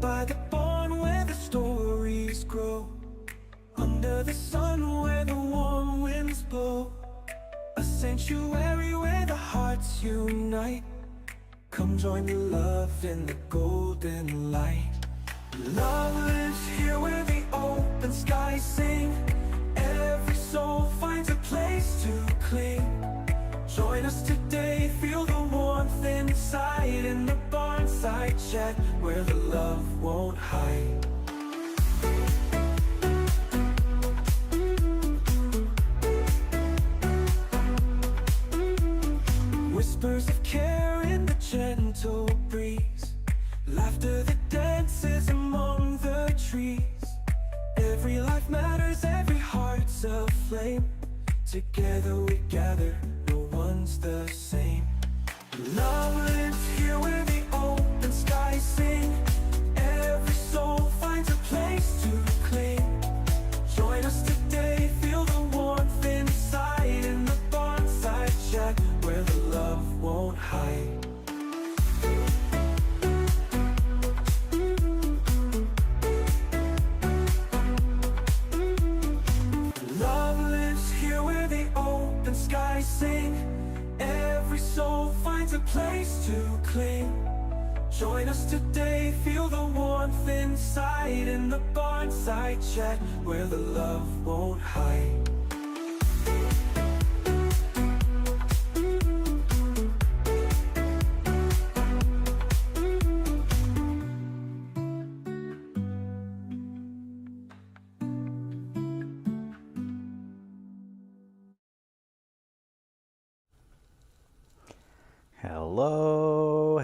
by the barn where the stories grow, under the sun where the warm winds blow. A sanctuary where the hearts unite. Come join the love in the golden light. Love lives here where the open skies sing. Every soul finds a place to cling. Join us today, feel the warmth inside, in the Barnside Chat where the love won't hide. Whispers of care in the gentle breeze, laughter that dances among the trees. Every life matters, every heart's a flame. Together we gather, no one's the same. Love lives here where the open skies sing. Every soul finds a place to cling. Join us today, feel the warmth inside, in the Barnside Chat where the love won't hide. Love lives here where the open skies sing. Every soul finds a place to cling. Join us today, feel the warmth inside, in the Barnside Chat where the love won't hide.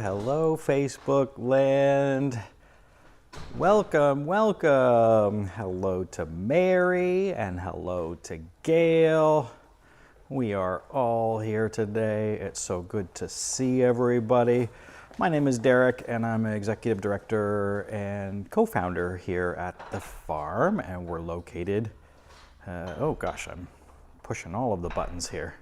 Hello, Facebook land. Welcome. Hello to Mary and hello to Gail. We are all here today. It's so good to see everybody. My name is Derek and I'm an executive director and co-founder here at the farm, and we're located, oh gosh, I'm pushing all of the buttons here.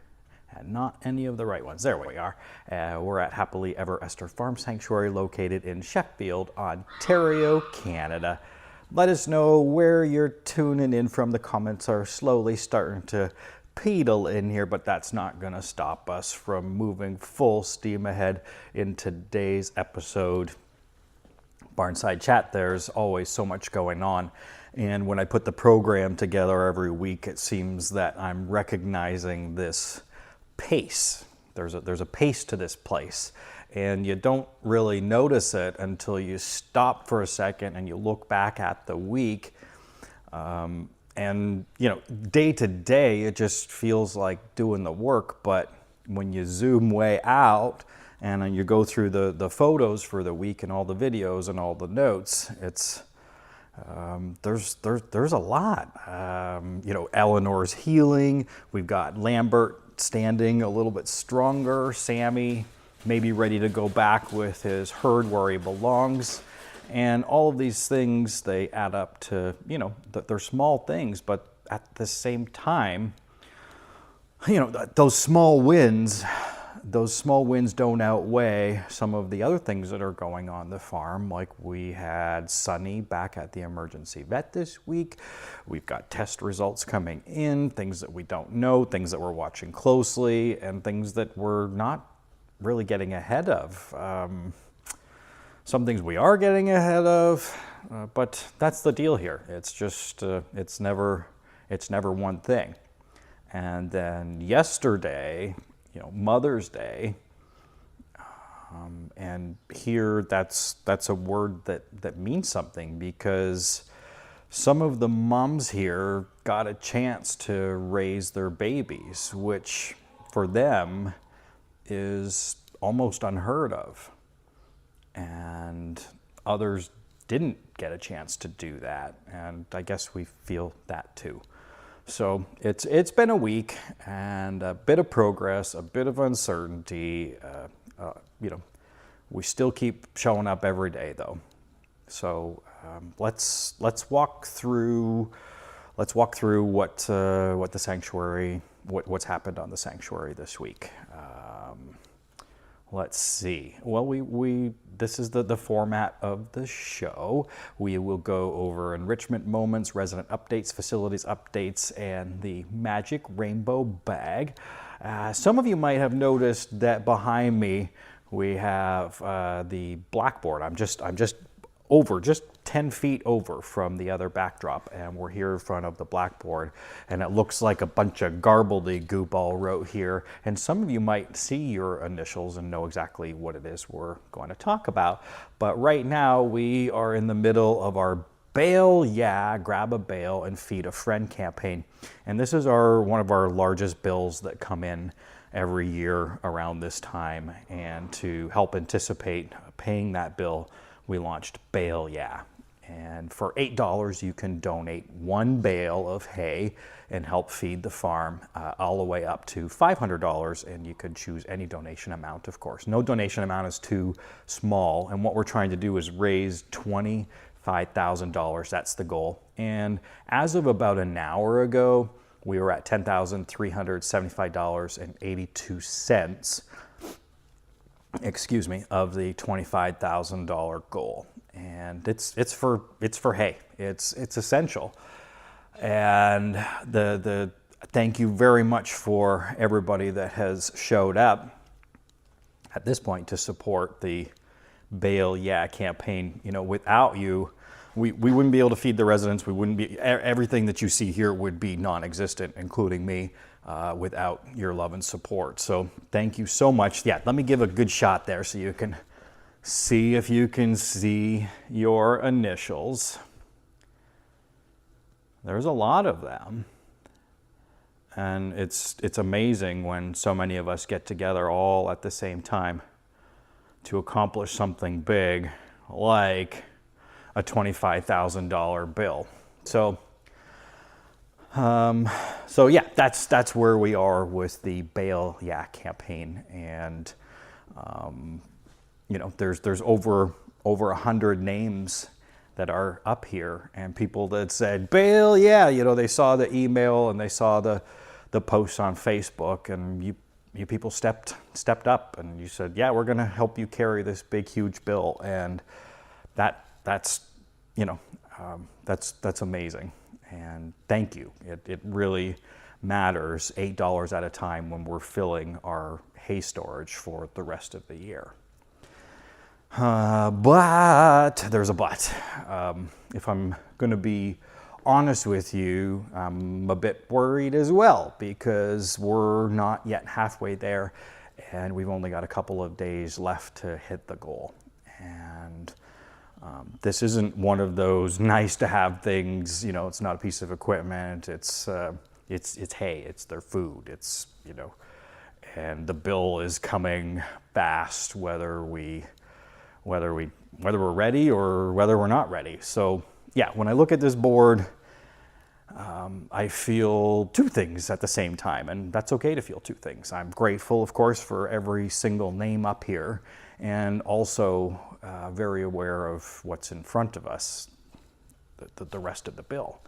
And not any of the right ones. There we are. We're at Happily Ever Esther Farm Sanctuary located in Sheffield, Ontario, Canada. Let us know where you're tuning in from. The comments are slowly starting to pedal in here, but that's not going to stop us from moving full steam ahead in today's episode. Barnside Chat, there's always so much going on. And when I put the program together every week, it seems that I'm recognizing this pace. There's a pace to this place, and you don't really notice it until you stop for a second and you look back at the week. And you know, day to day, it just feels like doing the work. But when you zoom way out and you go through the photos for the week and all the videos and all the notes, it's there's a lot. You know, Eleanor's healing. We've got Lambert standing a little bit stronger. Sammy maybe ready to go back with his herd where he belongs. And all of these things, they add up to, you know, they're small things, but at the same time, you know, those small wins don't outweigh some of the other things that are going on the farm. Like we had Sunny back at the emergency vet this week. We've got test results coming in, things that we don't know, things that we're watching closely, and things that we're not really getting ahead of. Some things we are getting ahead of, but that's the deal here. It's just, it's never one thing. And then yesterday, you know, Mother's Day, and here that's a word that means something, because some of the moms here got a chance to raise their babies, which for them is almost unheard of. And others didn't get a chance to do that, and I guess we feel that too. So it's been a week and a bit of progress, a bit of uncertainty. You know, we still keep showing up every day though. So let's walk through what the sanctuary, what's happened on the sanctuary this week. Let's see. Well, this is the format of the show. We will go over enrichment moments, resident updates, facilities updates, and the magic rainbow bag. Some of you might have noticed that behind me we have the blackboard. I'm just 10 feet over from the other backdrop, and we're here in front of the blackboard, and it looks like a bunch of gobbledygook all wrote here, and some of you might see your initials and know exactly what it is we're going to talk about. But right now we are in the middle of our Bale, yeah, grab a bale and feed a friend campaign, and this is one of our largest bills that come in every year around this time, and to help anticipate paying that bill, we launched Bale, yeah. And for $8, you can donate 1 bale of hay and help feed the farm, all the way up to $500, and you could choose any donation amount, of course. No donation amount is too small, and what we're trying to do is raise $25,000. That's the goal. And as of about an hour ago, we were at $10,375.82. Of the $25,000 goal, and it's for hay. It's essential, and the thank you very much for everybody that has showed up at this point to support the Bale Yeah campaign. You know, without you, we wouldn't be able to feed the residents. We wouldn't be, everything that you see here would be non-existent, including me. Without your love and support. So thank you so much. Yeah, let me give a good shot there so you can see if you can see your initials. There's a lot of them. And it's amazing when so many of us get together all at the same time to accomplish something big like a $25,000 bill. So yeah, that's where we are with the Bale Yeah campaign, and you know, there's over 100 names that are up here, and people that said Bale Yeah, you know, they saw the email and they saw the posts on Facebook, and you people stepped up and you said, yeah, we're going to help you carry this big huge bill, and that's you know, that's amazing. And thank you. It really matters, $8 at a time, when we're filling our hay storage for the rest of the year. But there's a but. If I'm going to be honest with you, I'm a bit worried as well, because we're not yet halfway there, and we've only got a couple of days left to hit the goal. And this isn't one of those nice to have things, you know, it's not a piece of equipment, it's hay, it's their food, it's, you know, and the bill is coming fast, whether we're ready or whether we're not ready. So yeah, when I look at this board, I feel two things at the same time, and that's okay to feel two things. I'm grateful, of course, for every single name up here, and also very aware of what's in front of us, the rest of the bill.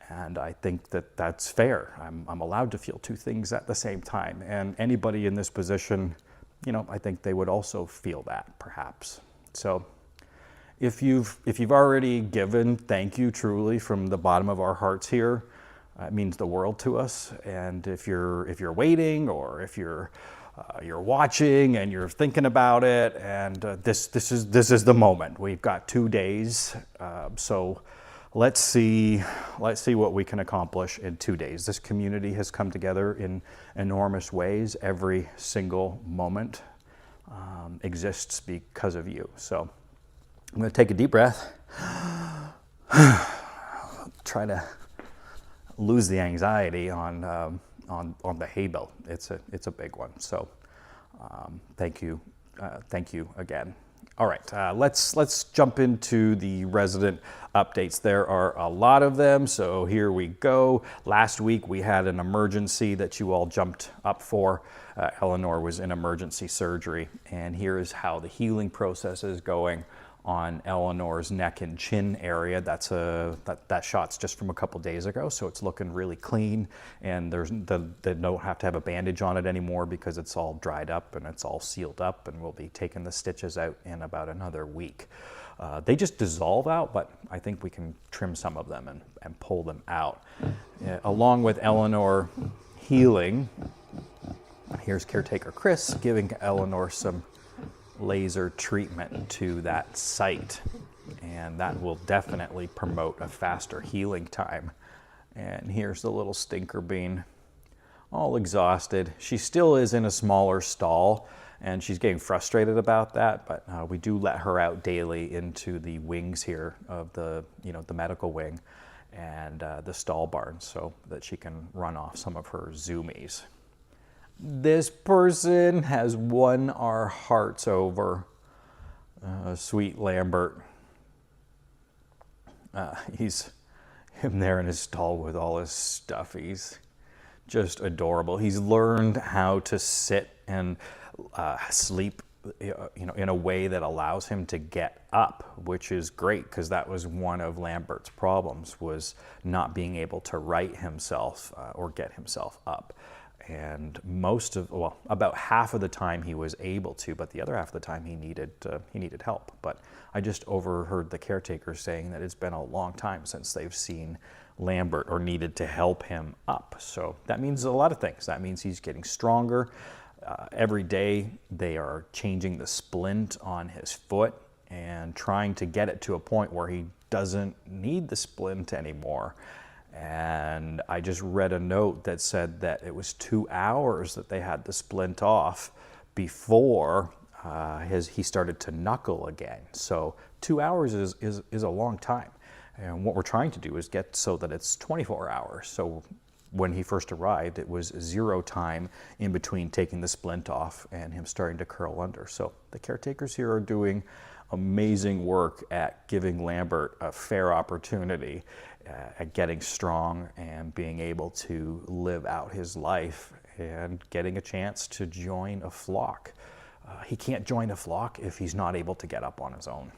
And I think that that's fair. I'm allowed to feel two things at the same time, and anybody in this position, you know, I think they would also feel that, perhaps. So if you've already given, thank you truly from the bottom of our hearts here. It means the world to us. And if you're waiting, or if you're watching and you're thinking about it, and this is the moment. We've got 2 days, so let's see what we can accomplish in 2 days. This community has come together in enormous ways. Every single moment exists because of you. So I'm going to take a deep breath. Try to lose the anxiety on the hay bill. It's a big one. So thank you again. All right, let's jump into the resident updates. There are a lot of them, so here we go. Last week we had an emergency that you all jumped up for. Eleanor was in emergency surgery, and here is how the healing process is going on Eleanor's neck and chin area. That shot's just from a couple days ago, so it's looking really clean, and they don't have to have a bandage on it anymore because it's all dried up and it's all sealed up, and we'll be taking the stitches out in about another week. They just dissolve out, but I think we can trim some of them and pull them out. Along with Eleanor healing, here's caretaker Chris giving Eleanor some laser treatment to that site, and that will definitely promote a faster healing time. And here's the little stinker bean, all exhausted. She still is in a smaller stall, and she's getting frustrated about that, but we do let her out daily into the wings here of the medical wing and the stall barn so that she can run off some of her zoomies. This person has won our hearts over. Sweet Lambert. He's him there in his stall with all his stuff. He's just adorable. He's learned how to sit and sleep, in a way that allows him to get up, which is great, because that was one of Lambert's problems, was not being able to right himself or get himself up. And about half of the time he was able to, but the other half of the time he needed help. But I just overheard the caretaker saying that it's been a long time since they've seen Lambert or needed to help him up. So that means a lot of things. That means he's getting stronger. Every day they are changing the splint on his foot and trying to get it to a point where he doesn't need the splint anymore. And I just read a note that said that it was 2 hours that they had the splint off before he started to knuckle again. So 2 hours is a long time. And what we're trying to do is get so that it's 24 hours. So when he first arrived, it was 0 time in between taking the splint off and him starting to curl under. So the caretakers here are doing amazing work at giving Lambert a fair opportunity at getting strong and being able to live out his life and getting a chance to join a flock. He can't join a flock if he's not able to get up on his own.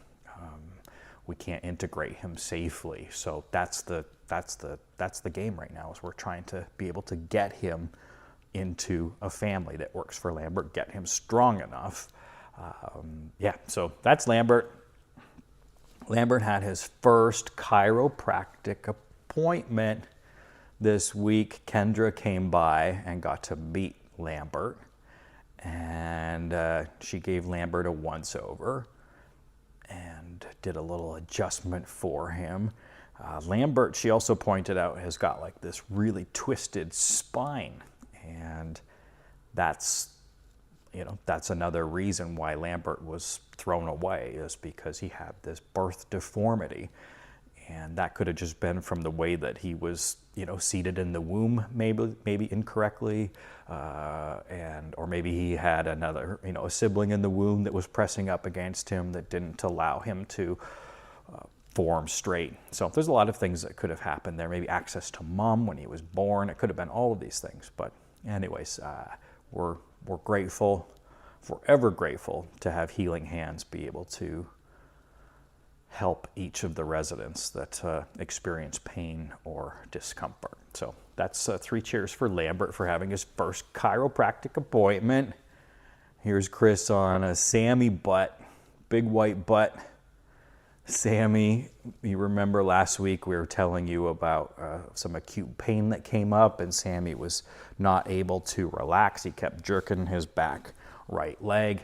We can't integrate him safely. So that's the game right now, is we're trying to be able to get him into a family that works for Lambert, get him strong enough. So that's Lambert. Lambert had his first chiropractic appointment this week. Kendra came by and got to meet Lambert, and she gave Lambert a once-over and did a little adjustment for him. Lambert, she also pointed out, has got like this really twisted spine, and that's another reason why Lambert was thrown away, is because he had this birth deformity. And that could have just been from the way that he was, seated in the womb, maybe incorrectly, or maybe he had another, a sibling in the womb that was pressing up against him that didn't allow him to form straight. So there's a lot of things that could have happened there. Maybe access to mom when he was born. It could have been all of these things. But anyways, we're grateful, forever grateful, to have Healing Hands be able to help each of the residents that experience pain or discomfort. So that's 3 cheers for Lambert for having his first chiropractic appointment. Here's Chris on a Sammy butt, big white butt. Sammy, you remember last week we were telling you about some acute pain that came up, and Sammy was not able to relax. He kept jerking his back right leg.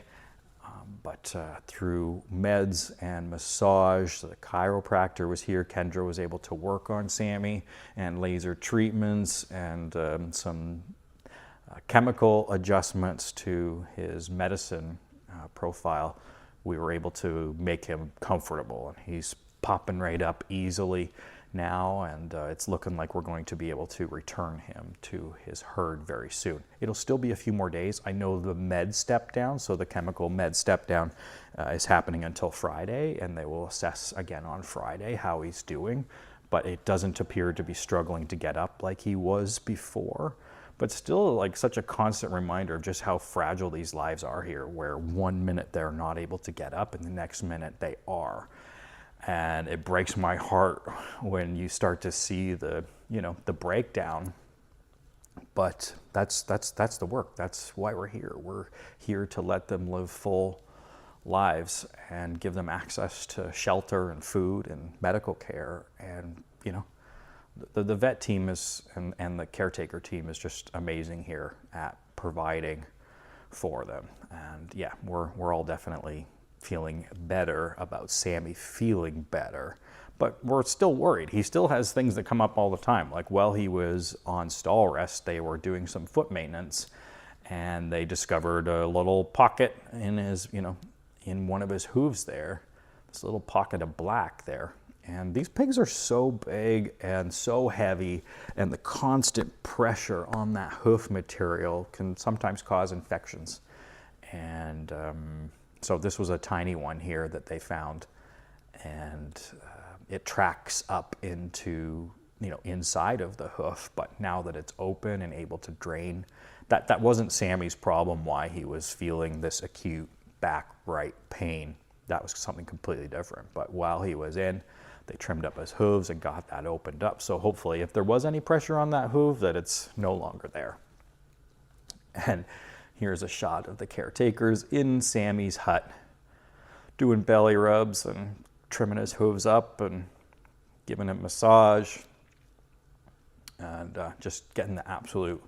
But through meds and massage, the chiropractor was here. Kendra was able to work on Sammy, and laser treatments and some chemical adjustments to his medicine profile. We were able to make him comfortable, and he's popping right up easily now, and it's looking like we're going to be able to return him to his herd very soon. It'll still be a few more days. I know the med step down, so the chemical med step down is happening until Friday, and they will assess again on Friday how he's doing, but it doesn't appear to be struggling to get up like he was before. but still like such a constant reminder of just how fragile these lives are here, where 1 minute they're not able to get up and the next minute they are. And it breaks my heart when you start to see the, you know, the breakdown. But that's the work. That's why we're here. We're here to let them live full lives and give them access to shelter and food and medical care. And, you know, the vet team is and the caretaker team is just amazing here at providing for them. And yeah, we're all definitely feeling better about Sammy feeling better, but we're still worried. He still has things that come up all the time. Like while he was on stall rest, they were doing some foot maintenance and they discovered a little pocket in his, you know, in one of his hooves there, this little pocket of black there. And these pigs are so big and so heavy, and the constant pressure on that hoof material can sometimes cause infections. And so this was a tiny one here that they found, and it tracks up into, you know, inside of the hoof. But now that it's open and able to drain, that wasn't Sammy's problem, why he was feeling this acute back right pain. That was something completely different. But while he was in, they trimmed up his hooves and got that opened up. So hopefully if there was any pressure on that hoof, that it's no longer there. And here's a shot of the caretakers in Sammy's hut doing belly rubs and trimming his hooves up and giving him massage and just getting the absolute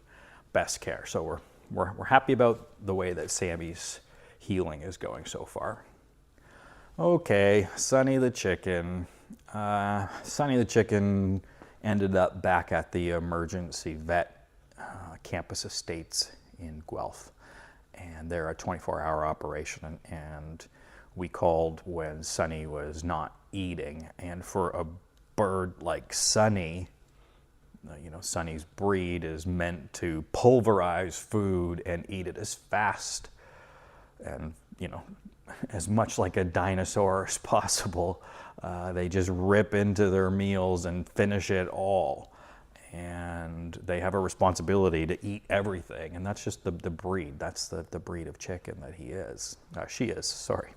best care. So we're happy about the way that Sammy's healing is going so far. Okay, Sonny the chicken. Sonny the chicken ended up back at the emergency vet, Campus Estates in Guelph. And they're a 24-hour operation, and we called when Sonny was not eating. And for a bird like Sonny, you know, Sonny's breed is meant to pulverize food and eat it as fast and, you know, as much like a dinosaur as possible. They just rip into their meals and finish it all. And they have a responsibility to eat everything. And that's just the breed. That's the breed of chicken that she is, sorry.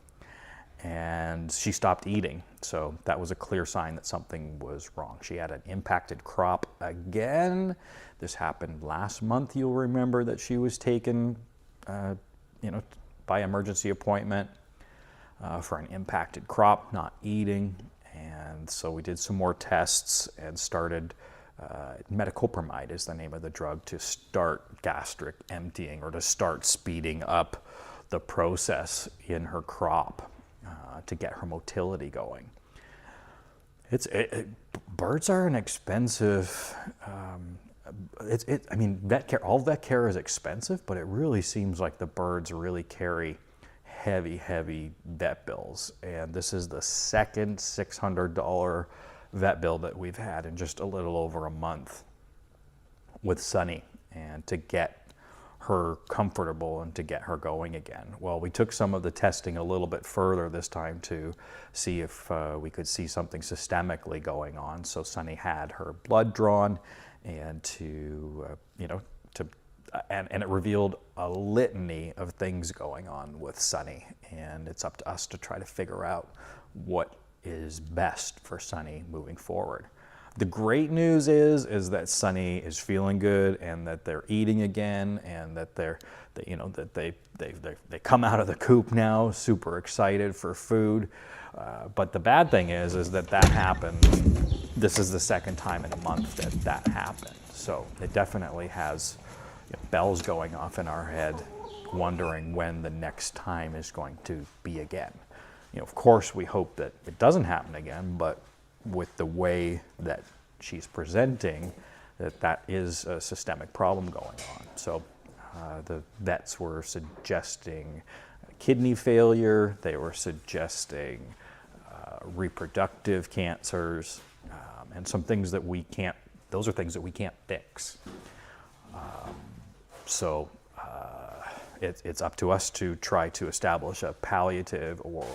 And she stopped eating. So that was a clear sign that something was wrong. She had an impacted crop again. This happened last month. You'll remember that she was taken, you know, by emergency appointment for an impacted crop, not eating. And so we did some more tests and started, metoclopramide is the name of the drug, to start gastric emptying or to start speeding up the process in her crop to get her motility going. Birds are an expensive, I mean, vet care, all vet care is expensive, but it really seems like the birds really carry heavy vet bills. And this is the second $600 vet bill that we've had in just a little over a month with Sonny, and to get her comfortable and to get her going again. Well, we took some of the testing a little bit further this time to see if we could see something systemically going on. So Sonny had her blood drawn, and and it revealed a litany of things going on with Sonny, and it's up to us to try to figure out what is best for Sonny moving forward. The great news is that Sonny is feeling good, and that they're eating again, and that they come out of the coop now super excited for food. But the bad thing is that happened. This is the second time in a month that happened. So it definitely has bells going off in our head, wondering when the next time is going to be again. Of course, we hope that it doesn't happen again, but with the way that she's presenting, that is a systemic problem going on. So the vets were suggesting kidney failure. They were suggesting reproductive cancers, and some things that we can't, those are things that we can't fix. So it's up to us to try to establish a palliative or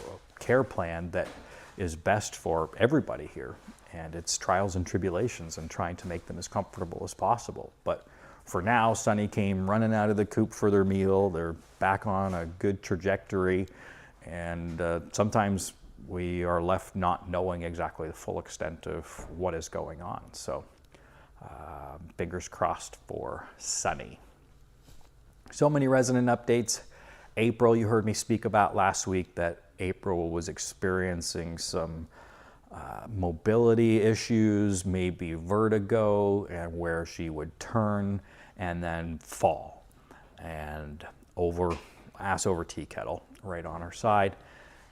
care plan that is best for everybody here. And it's trials and tribulations and trying to make them as comfortable as possible. But for now, Sunny came running out of the coop for their meal. They're back on a good trajectory, and sometimes we are left not knowing exactly the full extent of what is going on. So fingers crossed for Sunny. So many resident updates. April, you heard me speak about last week that April was experiencing some mobility issues, maybe vertigo, and where she would turn and then fall and ass over tea kettle right on her side,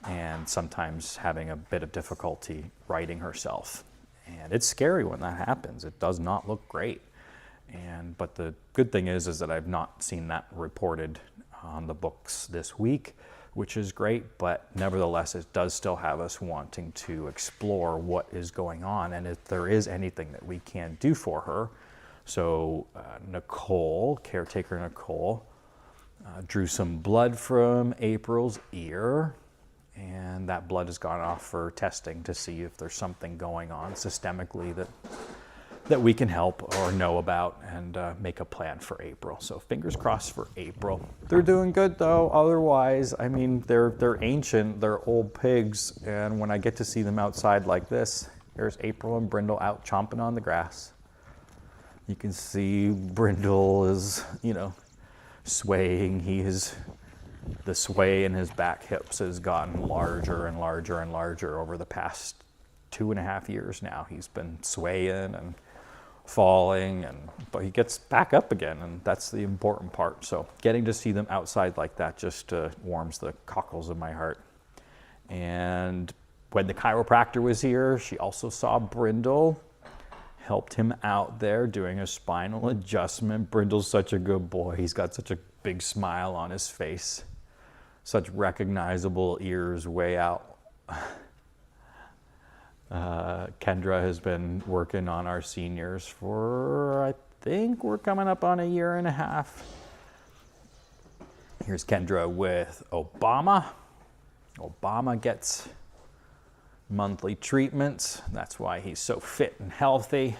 and sometimes having a bit of difficulty righting herself. And it's scary when that happens. It does not look great. But the good thing is that I've not seen that reported on the books this week, which is great, but nevertheless, it does still have us wanting to explore what is going on and if there is anything that we can do for her. So Nicole, caretaker Nicole, drew some blood from April's ear, and that blood has gone off for testing to see if there's something going on systemically that we can help or know about and make a plan for April. So fingers crossed for April. They're doing good though. Otherwise, I mean, they're ancient, they're old pigs, and when I get to see them outside like this, there's April and Brindle out chomping on the grass. You can see Brindle is, swaying. The sway in his back hips has gotten larger and larger and larger over the past 2.5 years now. He's been swaying and falling, but he gets back up again, and that's the important part. So getting to see them outside like that just warms the cockles of my heart. And when the chiropractor was here, she also saw Brindle, helped him out there doing a spinal adjustment. Brindle's such a good boy. He's got such a big smile on his face, such recognizable ears way out. Kendra has been working on our seniors for, I think we're coming up on 1.5 years. Here's Kendra with Obama. Obama gets monthly treatments. That's why he's so fit and healthy.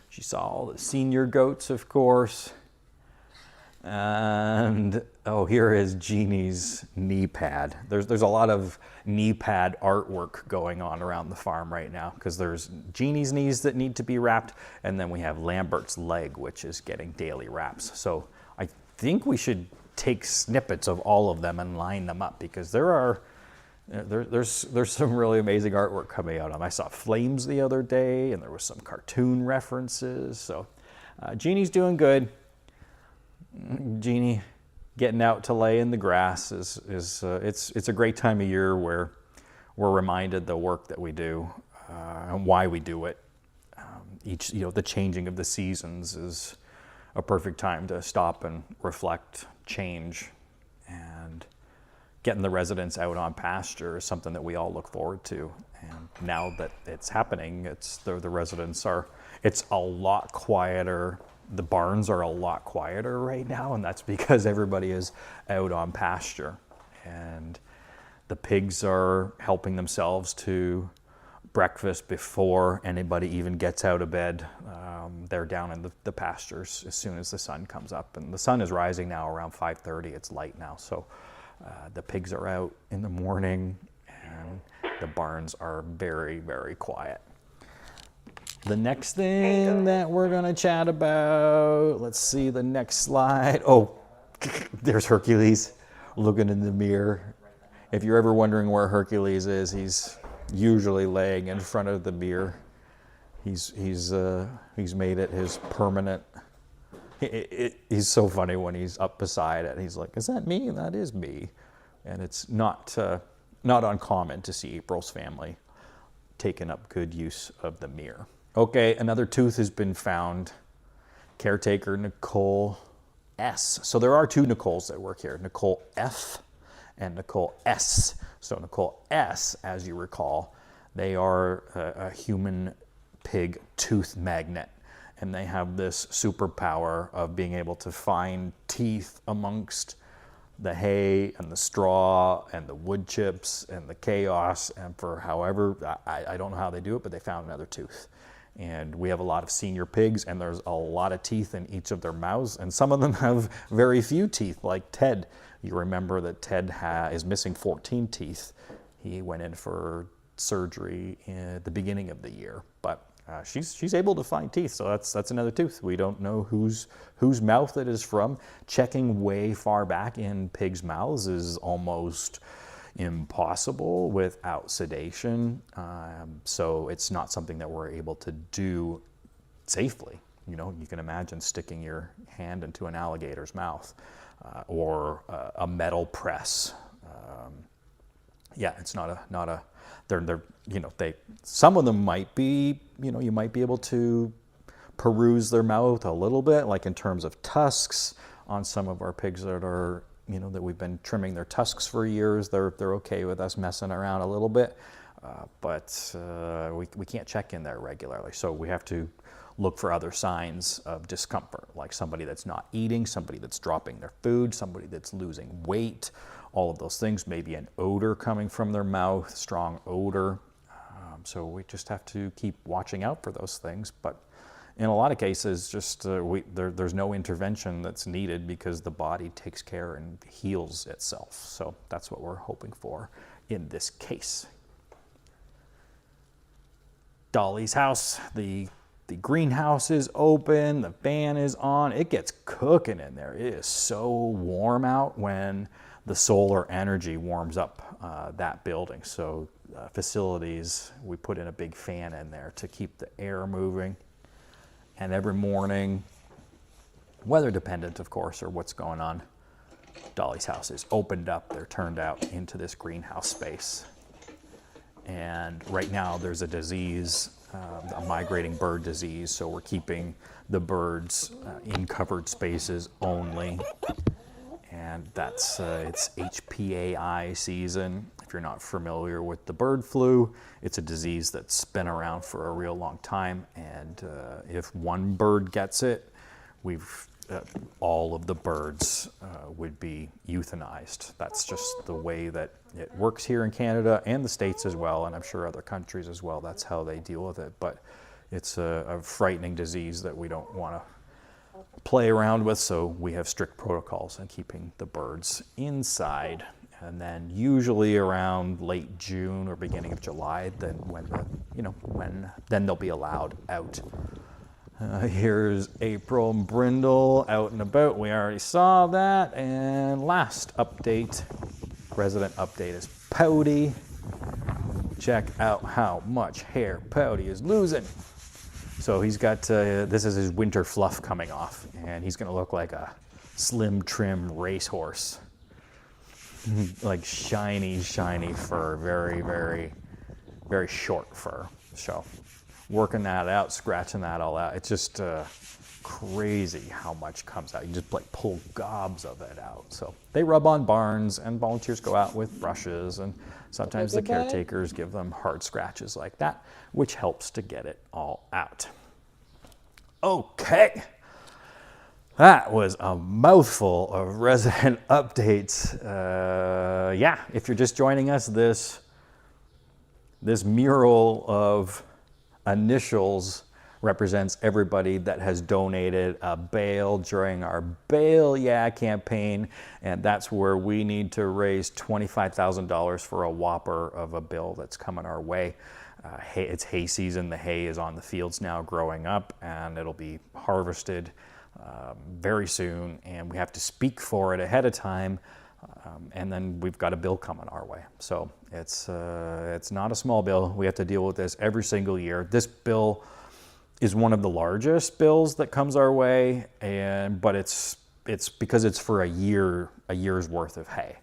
She saw all the senior goats, of course. And here is Jeannie's knee pad. There's a lot of knee pad artwork going on around the farm right now, because there's Jeannie's knees that need to be wrapped, and then we have Lambert's leg, which is getting daily wraps. So I think we should take snippets of all of them and line them up, because there's some really amazing artwork coming out. I saw flames the other day, and there was some cartoon references. So Jeannie's doing good. Jeannie getting out to lay in the grass it's a great time of year where we're reminded the work that we do and why we do it. The changing of the seasons is a perfect time to stop and reflect, change, and getting the residents out on pasture is something that we all look forward to. And now that it's happening, the residents it's a lot quieter. The barns are a lot quieter right now, and that's because everybody is out on pasture. And the pigs are helping themselves to breakfast before anybody even gets out of bed. They're down in the pastures as soon as the sun comes up. And the sun is rising now around 5:30. It's light now. So the pigs are out in the morning, and the barns are very, very quiet. The next thing that we're going to chat about, let's see the next slide. Oh, there's Hercules looking in the mirror. If you're ever wondering where Hercules is, he's usually laying in front of the mirror. He's made it his permanent. He's so funny when he's up beside it. He's like, "Is that me?" And that is me. And it's not uncommon to see April's family taking up good use of the mirror. Okay, another tooth has been found. Caretaker Nicole S. So there are two Nicoles that work here, Nicole F and Nicole S. So Nicole S, as you recall, they are a human pig tooth magnet, and they have this superpower of being able to find teeth amongst the hay and the straw and the wood chips and the chaos, and for however, I don't know how they do it, but they found another tooth. And we have a lot of senior pigs, and there's a lot of teeth in each of their mouths, and some of them have very few teeth, like Ted. You remember that Ted is missing 14 teeth. He went in for surgery at the beginning of the year, but she's able to find teeth, so that's another tooth. We don't know whose mouth it is from. Checking way far back in pigs' mouths is almost impossible without sedation, so it's not something that we're able to do safely. You know, you can imagine sticking your hand into an alligator's mouth, or a metal press. Yeah, it's not a. They're you know, some of them might be, you know, you might be able to peruse their mouth a little bit, like in terms of tusks on some of our pigs that are, you know, that we've been trimming their tusks for years. They're okay with us messing around a little bit, but we can't check in there regularly. So we have to look for other signs of discomfort, like somebody that's not eating, somebody that's dropping their food, somebody that's losing weight, all of those things. Maybe an odor coming from their mouth, strong odor. So we just have to keep watching out for those things. But in a lot of cases, just there's no intervention that's needed because the body takes care and heals itself. So that's what we're hoping for in this case. Dolly's house, the greenhouse is open, the fan is on, it gets cooking in there. It is so warm out when the solar energy warms up that building. So facilities, we put in a big fan in there to keep the air moving. And every morning, weather dependent, of course, or what's going on, Dolly's house is opened up. They're turned out into this greenhouse space. And right now there's a disease, a migrating bird disease, so we're keeping the birds in covered spaces only. And that's it's HPAI season. If you're not familiar with the bird flu, it's a disease that's been around for a real long time. And if one bird gets it, all of the birds would be euthanized. That's just the way that it works here in Canada and the States as well, and I'm sure other countries as well. That's how they deal with it. But it's a frightening disease that we don't want to play around with, so we have strict protocols in keeping the birds inside. And then usually around late June or beginning of July, then then they'll be allowed out. Here's April and Brindle out and about. We already saw that. And last update, resident update, is Pouty. Check out how much hair Pouty is losing. So he's got, this is his winter fluff coming off, and he's gonna look like a slim trim racehorse. Like shiny, shiny fur, very, very, very short fur. So working that out, scratching that all out. It's just crazy how much comes out. You just like pull gobs of it out. So they rub on barns, and volunteers go out with brushes, and sometimes the caretakers give them hard scratches like that, which helps to get it all out. Okay. That was a mouthful of resident updates. Yeah, if you're just joining us, this mural of initials represents everybody that has donated a bale during our Bale Yeah campaign, and that's where we need to raise $25,000 for a whopper of a bill that's coming our way. It's hay season. The hay is on the fields now growing up, and it'll be harvested very soon, and we have to speak for it ahead of time, and then we've got a bill coming our way. So it's not a small bill. We have to deal with this every single year. This bill is one of the largest bills that comes our way, but it's because it's for a year's worth of hay.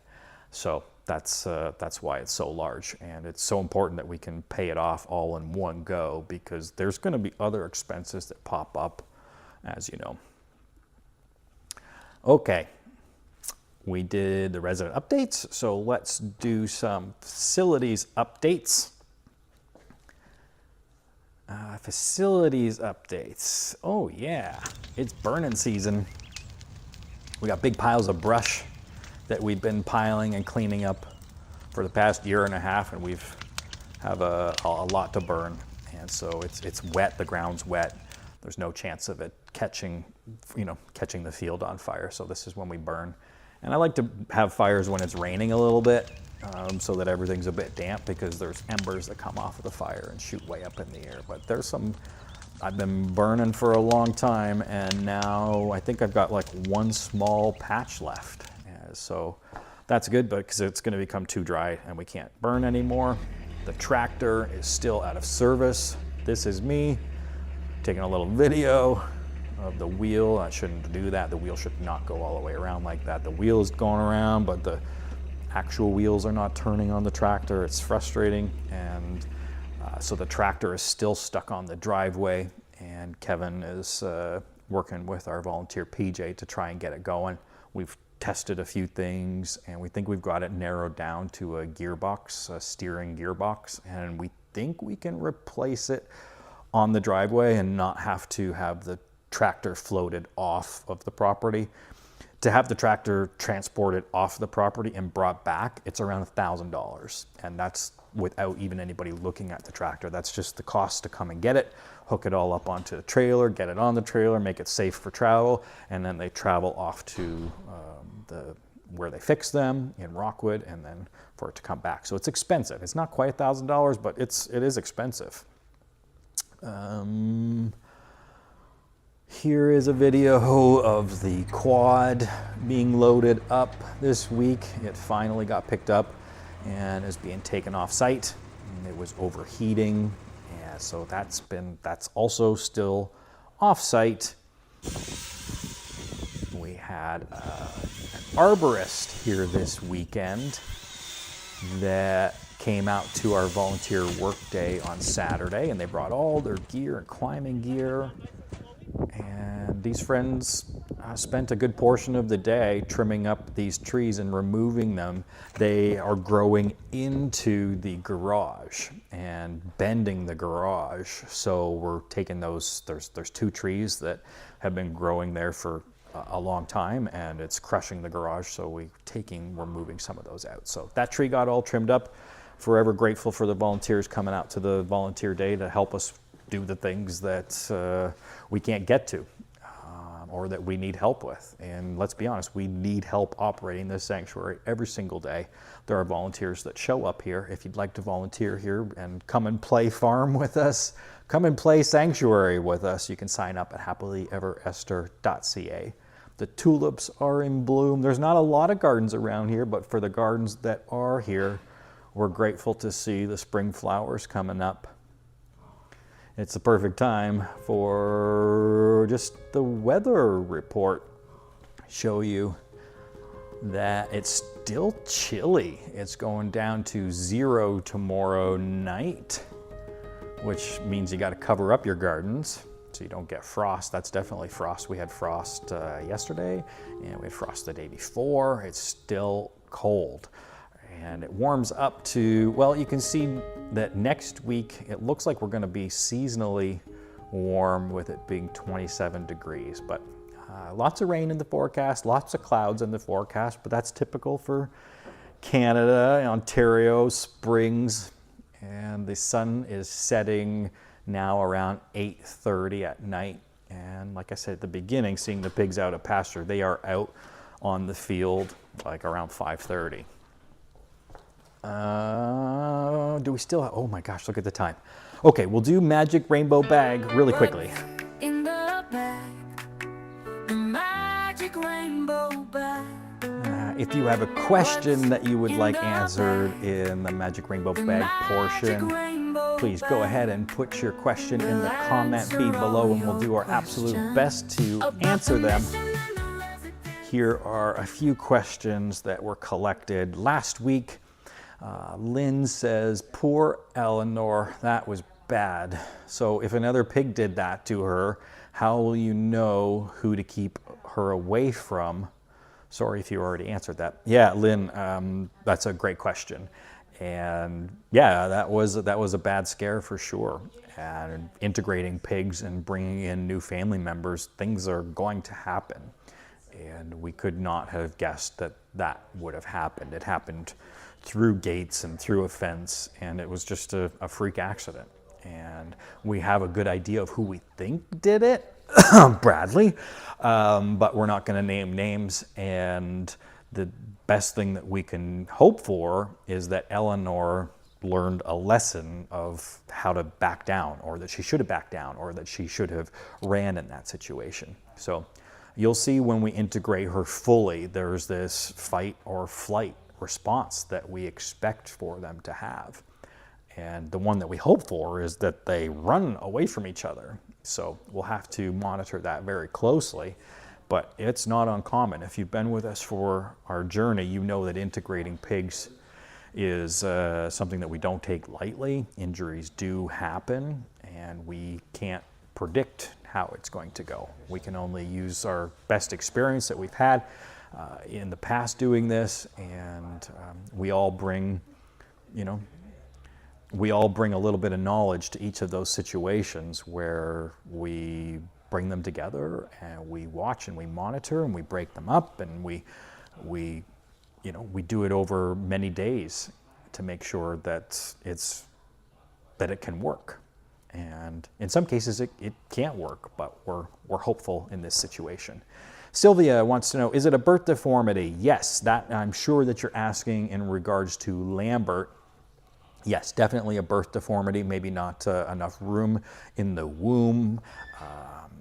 So that's why it's so large, and it's so important that we can pay it off all in one go, because there's going to be other expenses that pop up, as you know. Okay, we did the resident updates, so let's do some facilities updates. Facilities updates. Oh yeah, it's burning season. We got big piles of brush that we've been piling and cleaning up for the past year and a half, and we've have a lot to burn. And so it's wet, the ground's wet. There's no chance of it catching the field on fire. So this is when we burn. And I like to have fires when it's raining a little bit, so that everything's a bit damp, because there's embers that come off of the fire and shoot way up in the air. But I've been burning for a long time, and now I think I've got like one small patch left. So that's good, but because it's going to become too dry and we can't burn anymore. The tractor is still out of service. This is me taking a little video of the wheel. I shouldn't do that. The wheel should not go all the way around like that. The wheel is going around, but the actual wheels are not turning on the tractor. It's frustrating. And so the tractor is still stuck on the driveway, and Kevin is working with our volunteer PJ to try and get it going. We've tested a few things, and we think we've got it narrowed down to a gearbox, a steering gearbox, and we think we can replace it on the driveway and not have to have the tractor floated off of the property. To have the tractor transported off the property and brought back, it's around $1,000, and that's without even anybody looking at the tractor. That's just the cost to come and get it, hook it all up onto the trailer, get it on the trailer, make it safe for travel, and then they travel off to where they fix them in Rockwood, and then for it to come back. So it's expensive. It's not quite $1,000, but it is expensive. Here is a video of the quad being loaded up this week. It finally got picked up and is being taken off site. And it was overheating, and so that's also still off site. We had an arborist here this weekend that came out to our volunteer work day on Saturday, and they brought all their gear and climbing gear. And these friends spent a good portion of the day trimming up these trees and removing them. They are growing into the garage and bending the garage. So we're taking those, there's 2 trees that have been growing there for a long time, and it's crushing the garage. So we're moving some of those out. So that tree got all trimmed up. Forever grateful for the volunteers coming out to the volunteer day to help us do the things that we can't get to, or that we need help with. And let's be honest, we need help operating this sanctuary every single day. There are volunteers that show up here. If you'd like to volunteer here and come and play farm with us, come and play sanctuary with us, you can sign up at happilyeverester.ca. The tulips are in bloom. There's not a lot of gardens around here, but for the gardens that are here, we're grateful to see the spring flowers coming up. It's the perfect time for just the weather report. Show you that it's still chilly. It's going down to 0 tomorrow night, which means you got to cover up your gardens so you don't get frost. That's definitely frost. We had frost yesterday, and we had frost the day before. It's still cold. And it warms up to, well, you can see that next week, it looks like we're going to be seasonally warm with it being 27 degrees. But lots of rain in the forecast, lots of clouds in the forecast, but that's typical for Canada, Ontario, springs. And the sun is setting now around 8:30 at night. And like I said at the beginning, seeing the pigs out of pasture, they are out on the field like around 5:30. Do we still have, oh my gosh, look at the time. Okay, we'll do Magic Rainbow Bag really quickly. In the bag, the magic rainbow bag. If you have a question that you would like answered in the Magic Rainbow Bag portion, please go ahead and put your question in the comment feed below, and we'll do our absolute best to answer them. Here are a few questions that were collected last week. Lynn says, poor Eleanor, that was bad. So if another pig did that to her, how will you know who to keep her away from? Sorry if you already answered that. Yeah, Lynn, that's a great question. And yeah, that was a bad scare for sure. And integrating pigs and bringing in new family members, things are going to happen. And we could not have guessed that that would have happened. It happened through gates and through a fence, and it was just a freak accident. And we have a good idea of who we think did it, Bradley, but we're not going to name names. And the best thing that we can hope for is that Eleanor learned a lesson of how to back down, or that she should have backed down, or that she should have ran in that situation. So you'll see when we integrate her fully, there's this fight or flight response that we expect for them to have. And the one that we hope for is that they run away from each other. So we'll have to monitor that very closely, but it's not uncommon. If you've been with us for our journey, you know that integrating pigs is something that we don't take lightly. Injuries do happen, and we can't predict how it's going to go. We can only use our best experience that we've had in the past doing this, and we all bring, we all bring a little bit of knowledge to each of those situations where we bring them together and we watch and we monitor and we break them up, and we do it over many days to make sure that it can work. And in some cases it can't work, but we're hopeful in this situation. Sylvia wants to know, is it a birth deformity? Yes, that I'm sure that you're asking in regards to Lambert. Yes, definitely a birth deformity, maybe not enough room in the womb.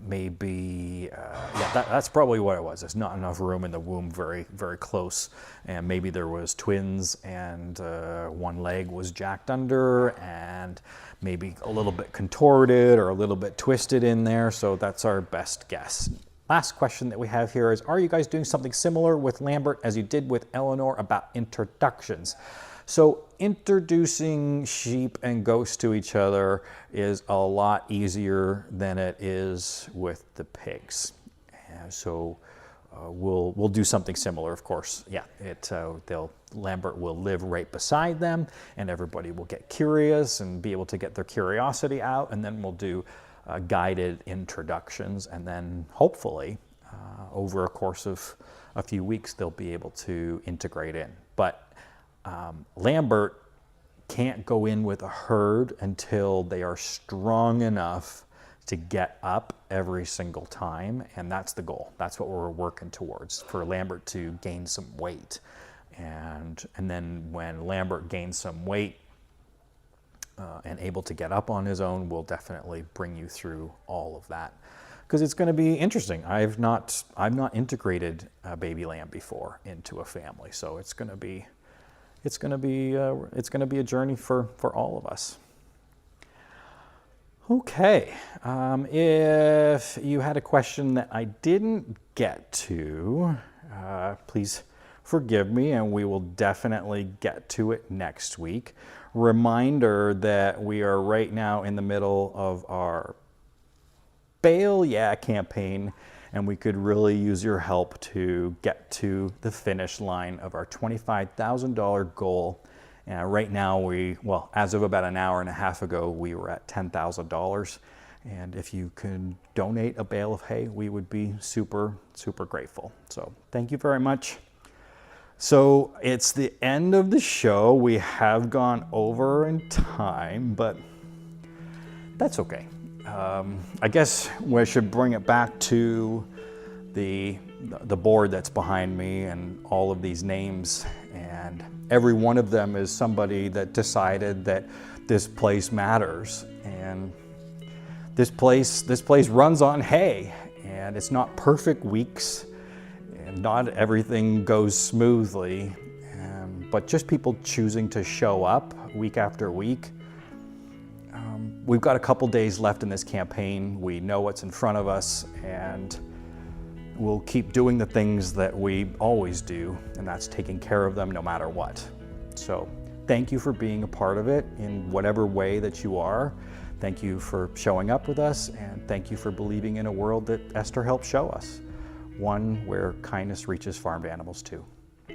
That's probably what it was. There's not enough room in the womb, very, very close. And maybe there was twins and one leg was jacked under and maybe a little bit contorted or a little bit twisted in there. So that's our best guess. Last question that we have here is, are you guys doing something similar with Lambert as you did with Eleanor about introductions? So introducing sheep and goats to each other is a lot easier than it is with the pigs. And so we'll do something similar, of course. Yeah, Lambert will live right beside them, and everybody will get curious and be able to get their curiosity out, and then we'll do guided introductions, and then hopefully over a course of a few weeks they'll be able to integrate in. But Lambert can't go in with a herd until they are strong enough to get up every single time, and that's the goal. That's what we're working towards, for Lambert to gain some weight. And then when Lambert gains some weight and able to get up on his own, we'll definitely bring you through all of that, because it's going to be interesting. I've not integrated a baby lamb before into a family, so it's going to be a journey for all of us. Okay, if you had a question that I didn't get to, please forgive me, and we will definitely get to it next week. Reminder that we are right now in the middle of our Bale campaign, and we could really use your help to get to the finish line of our $25,000 goal. Right now, as of about an hour and a half ago, we were at $10,000. And if you can donate a bale of hay, we would be super, super grateful. So thank you very much. So it's the end of the show. We have gone over in time, but that's okay. I guess we should bring it back to the board that's behind me and all of these names, and every one of them is somebody that decided that this place matters, and this place runs on hay, and it's not perfect weeks, and not everything goes smoothly, but just people choosing to show up week after week. We've got a couple days left in this campaign. We know what's in front of us, and we'll keep doing the things that we always do, and that's taking care of them no matter what. So thank you for being a part of it in whatever way that you are. Thank you for showing up with us, and thank you for believing in a world that Esther helped show us, one where kindness reaches farmed animals too.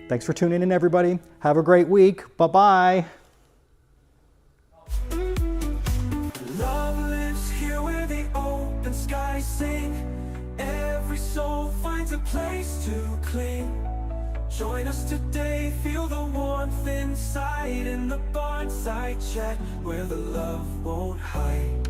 Thanks for tuning in, everybody. Have a great week. Bye-bye. Sing. Every soul finds a place to cling. Join us today, feel the warmth inside in the Barnside Chat, where the love won't hide.